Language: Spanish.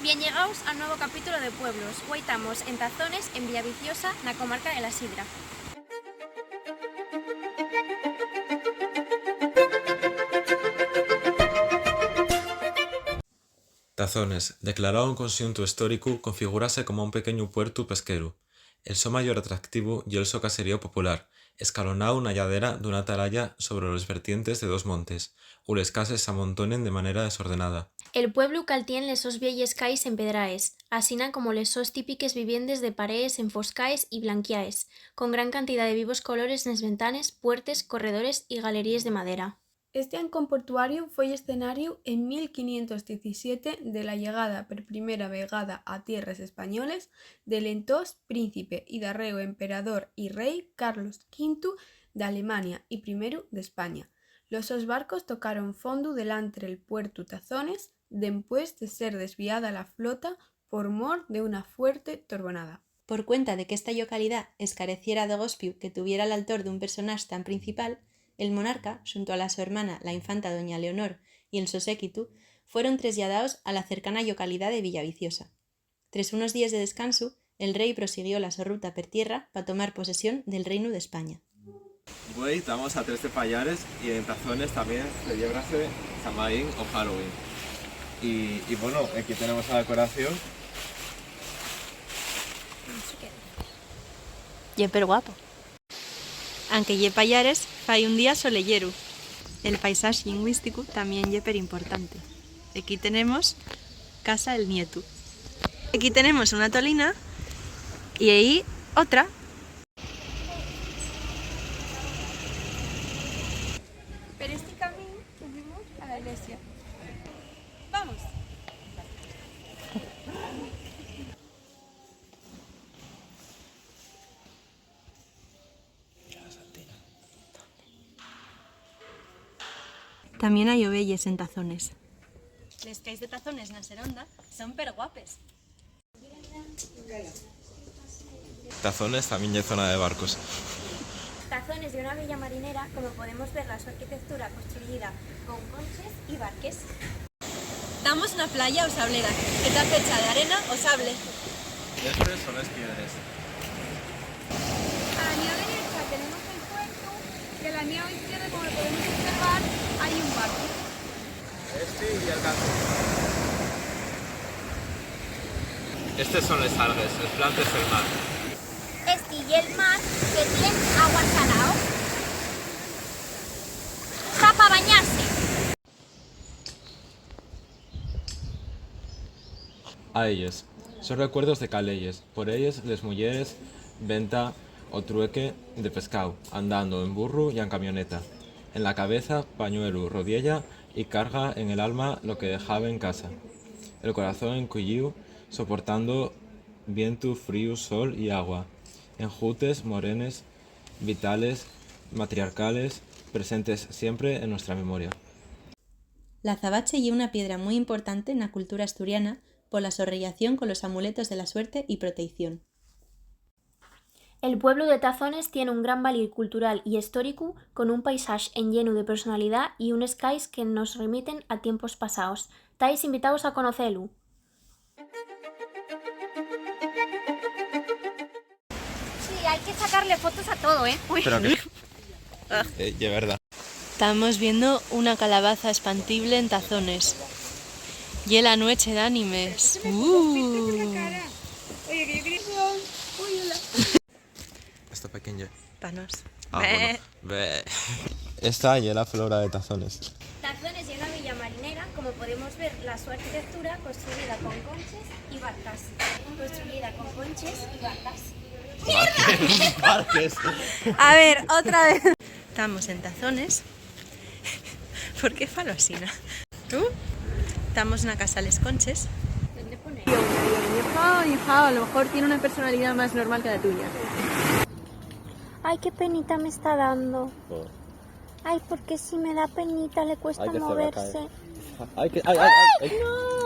Bien llegados al nuevo capítulo de Pueblos. Hoy estamos en Tazones, en Villaviciosa, na comarca de la Sidra. Tazones, declarado un conxunto histórico, configurase como un pequeño puerto pesquero. El so mayor atractivo y el so caserío popular, escalonado na lladera d'una atalaya sobre los vertientes de dos montes, u les cases s'amontonen de manera desordenada. El pueblo caltien les sos vielles cais empedraes, asina como les sos típiques viviendes de paredes enfoscaes y blanquiaes, con gran cantidad de vivos colores nes ventanes, puertes, corredores y galerías de madera. Este ancón portuario foi escenario en 1517 de la llegada per primera vegada a tierras españoles del entós príncipe y darreu emperador y rei Carlos V d'Alemania y I d'España. Los sos barcos tocaron fondu delantre el puertu Tazones dempués de ser desviada la flota por mor de una fuerte torbonada. Por cuenta de que esta localidad escareciera de gospiu que tuviera el altor de un personaje tan principal, el monarca, junto a la su hermana, la infanta doña Leonor, y el so séquitu, fueron trasladados a la cercana localidad de Villaviciosa. Tras unos días de descanso, el rey prosiguió la su ruta per tierra para tomar posesión del Reino de España. Hoy estamos a 13 Pallares y en Tazones también celebrase Samaín o Halloween. Y bueno, aquí tenemos la decoración. Yeper guapo. Aunque ye Pallares, fai un día soleyeru. El paisaje lingüístico también yeper importante. Aquí tenemos Casa El Nieto. Aquí tenemos una tolina y ahí otra. Per este camino subimos a la iglesia. ¡Vamos! También hay ovelles en Tazones. Les cais de Tazones na Seronda son per guapes. Tazones también hay zona de barcos. Tazones de una villa marinera, como podemos ver la su arquitectura construida con conches y barques. Estamos en la playa o sablera, que está hecha de arena o sable. Estos son las piedras. A la línea derecha tenemos el puerto y a la línea izquierda, como podemos observar, hay un barco. Este y el gato. Estos son los algas, los plantes del mar. Este y el mar que tiene agua salado. Está para bañarse. A ellos. Son recuerdos de caleyes. Por ellos, les mulleres, venta o trueque de pescado, andando en burro y en camioneta. En la cabeza, pañuelo, rodilla y carga en el alma lo que dejaba en casa. El corazón encollido, soportando viento, frío, sol y agua. Enjutes, morenes, vitales, matriarcales, presentes siempre en nuestra memoria. La azabache y una piedra muy importante en la cultura asturiana por la sorrellación con los amuletos de la suerte y protección. El pueblo de Tazones tiene un gran valor cultural y histórico, con un paisaje en lleno de personalidad y unos cais que nos remiten a tiempos pasados. Estáis invitados a conocerlo. Sí, hay que sacarle fotos a todo, ¿eh? Uy. Pero que... de verdad. Estamos viendo una calabaza expandible en Tazones. Y la noche de animes. Está pequeña. Panos. Bueno. Esta y la flora de Tazones. Tazones y una villa marinera, como podemos ver, su arquitectura construida con conches y barcas. Construida con conches y barcas. Barques. A ver, otra vez. Estamos en Tazones. ¿Por qué falosina? ¿Tú? Estamos en la casa Les Conches. ¿Dónde pone? A lo mejor tiene una personalidad más normal que la tuya. Ay, qué penita me está dando. Ay, porque si me da penita le cuesta moverse. Ay, ¡No!